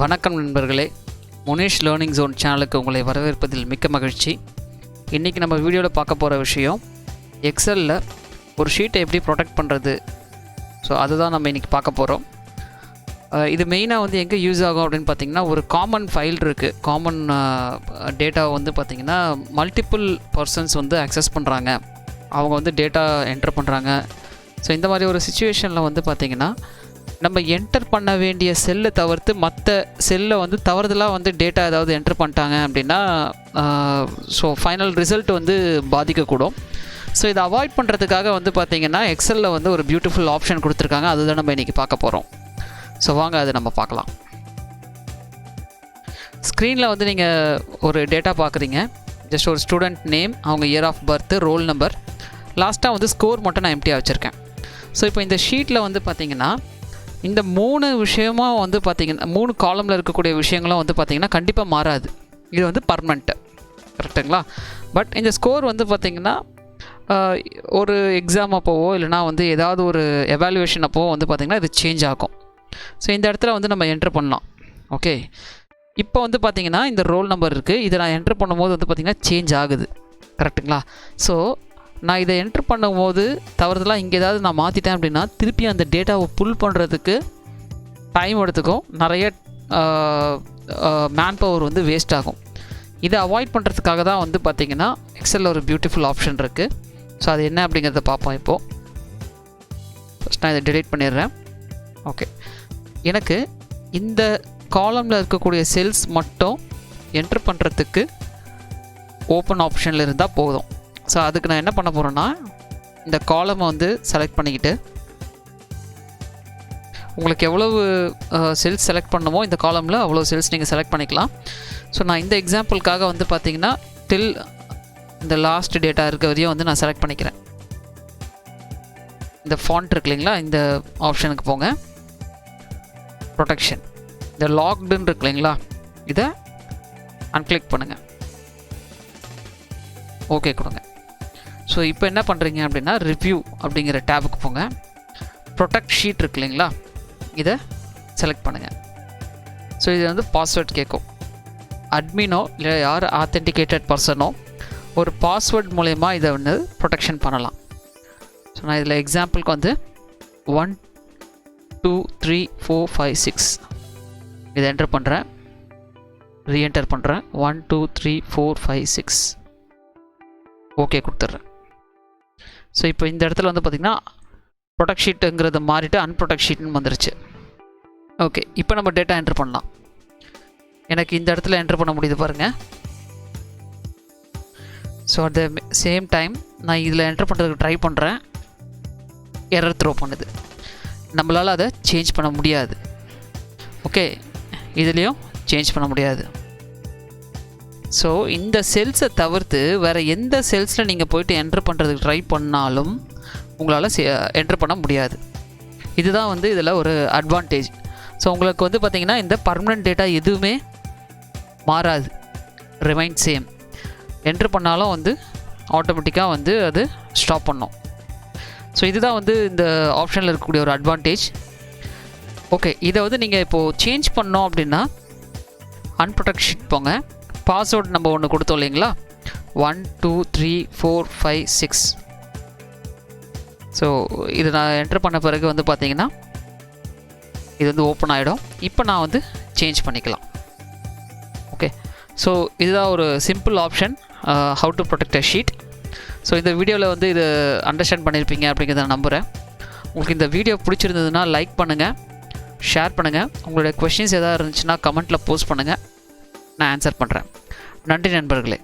வணக்கம் நண்பர்களே, Munesh learning zone சேனலுக்கு உங்களை வரவேற்பதில் மிக்க மகிழ்ச்சி. இன்றைக்கி நம்ம வீடியோவில் பார்க்க போகிற விஷயம் எக்ஸலில் ஒரு ஷீட்டை எப்படி ப்ரொடெக்ட் பண்ணுறது. ஸோ அதுதான் நம்ம இன்றைக்கி பார்க்க போகிறோம். இது மெயினாக வந்து எங்கே யூஸ் ஆகும் அப்படின்னு பார்த்திங்கன்னா, ஒரு காமன் ஃபைல் இருக்குது. காமன் டேட்டாவை வந்து பார்த்திங்கன்னா மல்டிப்புள் பர்சன்ஸ் வந்து அக்சஸ் பண்ணுறாங்க, அவங்க வந்து டேட்டா என்டர் பண்ணுறாங்க. ஸோ இந்த மாதிரி ஒரு சிச்சுவேஷனில் வந்து பார்த்திங்கன்னா நம்ம என்டர் பண்ண வேண்டிய செல்லை தவிர்த்து மற்ற செல்லை வந்து தவறுதலாக வந்து டேட்டா ஏதாவது என்டர் பண்ணிட்டாங்க அப்படின்னா ஸோ ஃபைனல் ரிசல்ட் வந்து பாதிக்கக்கூடும். ஸோ இதை அவாய்ட் பண்ணுறதுக்காக வந்து பார்த்திங்கன்னா எக்ஸலில் வந்து ஒரு பியூட்டிஃபுல் ஆப்ஷன் கொடுத்துருக்காங்க. அதுதான் நம்ம இன்றைக்கி பார்க்க போகிறோம். ஸோ வாங்க அதை நம்ம பார்க்கலாம். ஸ்க்ரீனில் வந்து நீங்கள் ஒரு டேட்டா பார்க்குறீங்க. ஜஸ்ட் ஒரு ஸ்டூடெண்ட் நேம், அவங்க year of birth, roll number, லாஸ்ட்டாக வந்து ஸ்கோர் மட்டும் நான் எம்டியாக வச்சுருக்கேன். ஸோ இப்போ இந்த ஷீட்டில் வந்து பார்த்திங்கன்னா இந்த 3 விஷயமும் வந்து பார்த்திங்கன்னா 3 காலமில் இருக்கக்கூடிய விஷயங்களும் வந்து பார்த்திங்கன்னா கண்டிப்பாக மாறாது. இது வந்து பர்மனெண்ட்டு, கரெக்டுங்களா? பட் இந்த ஸ்கோர் வந்து பார்த்திங்கன்னா ஒரு எக்ஸாம் அப்போவோ இல்லைனா வந்து ஏதாவது ஒரு எவாலுவேஷன் அப்போவோ வந்து பார்த்திங்கன்னா இது சேஞ்ச் ஆகும். ஸோ இந்த இடத்துல வந்து நம்ம என்ட்ரு பண்ணலாம். ஓகே, இப்போ வந்து பார்த்திங்கன்னா இந்த ரோல் நம்பர் இருக்குது. இதை நான் என்ட்ரு பண்ணும்போது வந்து பார்த்திங்கன்னா சேஞ்ச் ஆகுது, கரெக்டுங்களா? ஸோ நான் இதை என்ட்ரு பண்ணும்போது தவறுதலாக இங்கே ஏதாவது நான் மாற்றிட்டேன் அப்படின்னா திருப்பி அந்த டேட்டாவை புல் பண்ணுறதுக்கு டைம் எடுத்துக்கும், நிறைய மேன் பவர் வந்து வேஸ்ட் ஆகும். இதை அவாய்ட் பண்ணுறதுக்காக தான் வந்து பார்த்திங்கன்னா எக்ஸலில் ஒரு பியூட்டிஃபுல் ஆப்ஷன் இருக்குது. ஸோ அது என்ன அப்படிங்கிறத பார்ப்போம். இப்போது ஃபஸ்ட் நான் இதை டெலீட் பண்ணிடுறேன். ஓகே, எனக்கு இந்த காலமில் இருக்கக்கூடிய செல்ஸ் மட்டும் என்ட்ரு பண்ணுறதுக்கு ஓப்பன் ஆப்ஷனில் இருந்தால் போதும். ஸோ அதுக்கு நான் என்ன பண்ண போகிறேன்னா இந்த காலமை வந்து செலக்ட் பண்ணிக்கிட்டு உங்களுக்கு எவ்வளவு செல்ஸ் செலக்ட் பண்ணணுமோ இந்த காலமில் அவ்வளோ செல்ஸ் நீங்கள் செலக்ட் பண்ணிக்கலாம். ஸோ நான் இந்த எக்ஸாம்பிளுக்காக வந்து பார்த்திங்கன்னா டில் இந்த லாஸ்ட் டேட்டா இருக்க வரையும் வந்து நான் செலக்ட் பண்ணிக்கிறேன். இந்த ஃபாண்ட் இருக்கு இல்லைங்களா, இந்த ஆப்ஷனுக்கு போங்க. ப்ரொடெக்ஷன், இந்த லாக்டுன்னு இருக்கு இல்லைங்களா, இதை அன்கிளிக் பண்ணுங்கள். ஓகே கொடுங்க. ஸோ இப்போ என்ன பண்ணுறீங்க அப்படின்னா ரிவ்யூ அப்படிங்கிற டேபுக்கு போங்க. ப்ரொடெக்ட் ஷீட் இருக்கு இல்லைங்களா, இதை செலக்ட் பண்ணுங்கள். ஸோ இது வந்து பாஸ்வேர்ட் கேட்கும். அட்மினோ இல்லை யார் ஆத்தென்டிகேட்டட் பர்சனோ ஒரு பாஸ்வேர்ட் மூலயமா இதை வந்து ப்ரொடெக்ஷன் பண்ணலாம். ஸோ நான் இதில் எக்ஸாம்பிளுக்கு வந்து 1 2 3 4 5 6 இதை என்டர் பண்ணுறேன், ரீஎன்டர் பண்ணுறேன். 1 2 3 4 5 6 ஓகே கொடுத்துட்றேன். ஸோ இப்போ இந்த இடத்துல வந்து பார்த்திங்கன்னா ப்ரொடெக்ட் ஷீட்டுங்கிறது மாறிட்டு அன்ப்ரொடெக்ட் ஷீட்னு வந்துருச்சு. ஓகே, இப்போ நம்ம டேட்டா என்ட்ரு பண்ணலாம். எனக்கு இந்த இடத்துல என்ட்ரு பண்ண முடியுது பாருங்கள். So at the same time நான் இதில் என்ட்ரு பண்ணுறதுக்கு ட்ரை பண்ணுறேன், எரர் த்ரோ பண்ணுது. நம்மளால் அதை சேஞ்ச் பண்ண முடியாது. ஓகே, இதுலேயும் சேஞ்ச் பண்ண முடியாது. ஸோ இந்த செல்ஸை தவிர்த்து வேறு எந்த செல்ஸில் நீங்கள் போய்ட்டு என்ட்ரு பண்ணுறதுக்கு ட்ரை பண்ணாலும் உங்களால் என்ட்ரு பண்ண முடியாது. இதுதான் வந்து இதில் ஒரு அட்வான்டேஜ். ஸோ உங்களுக்கு வந்து பார்த்திங்கன்னா இந்த பர்மனெண்ட் டேட்டா எதுவுமே மாறாது, ரிமைன் சேம். என்ட்ரு பண்ணாலும் வந்து ஆட்டோமேட்டிக்காக வந்து அது ஸ்டாப் பண்ணோம். ஸோ இதுதான் வந்து இந்த ஆப்ஷனில் இருக்கக்கூடிய ஒரு அட்வான்டேஜ். ஓகே, இதை வந்து நீங்கள் இப்போது சேஞ்ச் பண்ணோம் அப்படின்னா அன்ப்ரொடெக்ட் ஷீட் போங்க. பாஸ்வேர்ட் நம்ம ஒன்று கொடுத்தோம் இல்லைங்களா, 1 2 3 4 5 6. ஸோ இது நான் என்ட்ரு பண்ண பிறகு வந்து பார்த்திங்கன்னா இது வந்து ஓப்பன் ஆகிடும். இப்போ நான் வந்து சேஞ்ச் பண்ணிக்கலாம். ஓகே, ஸோ இதுதான் ஒரு simple option, how to protect a sheet. So இந்த வீடியோவில் வந்து இது அண்டர்ஸ்டாண்ட் பண்ணியிருப்பீங்க அப்படிங்கிறத நான் நம்புகிறேன். உங்களுக்கு இந்த வீடியோ பிடிச்சிருந்ததுன்னா லைக் பண்ணுங்கள், ஷேர் பண்ணுங்கள். உங்களுடைய கொஷின்ஸ் எதாவது இருந்துச்சுன்னா கமெண்ட்டில் போஸ்ட் பண்ணுங்கள், நான் ஆன்சர் பண்ணுறேன். நன்றி நண்பர்களே.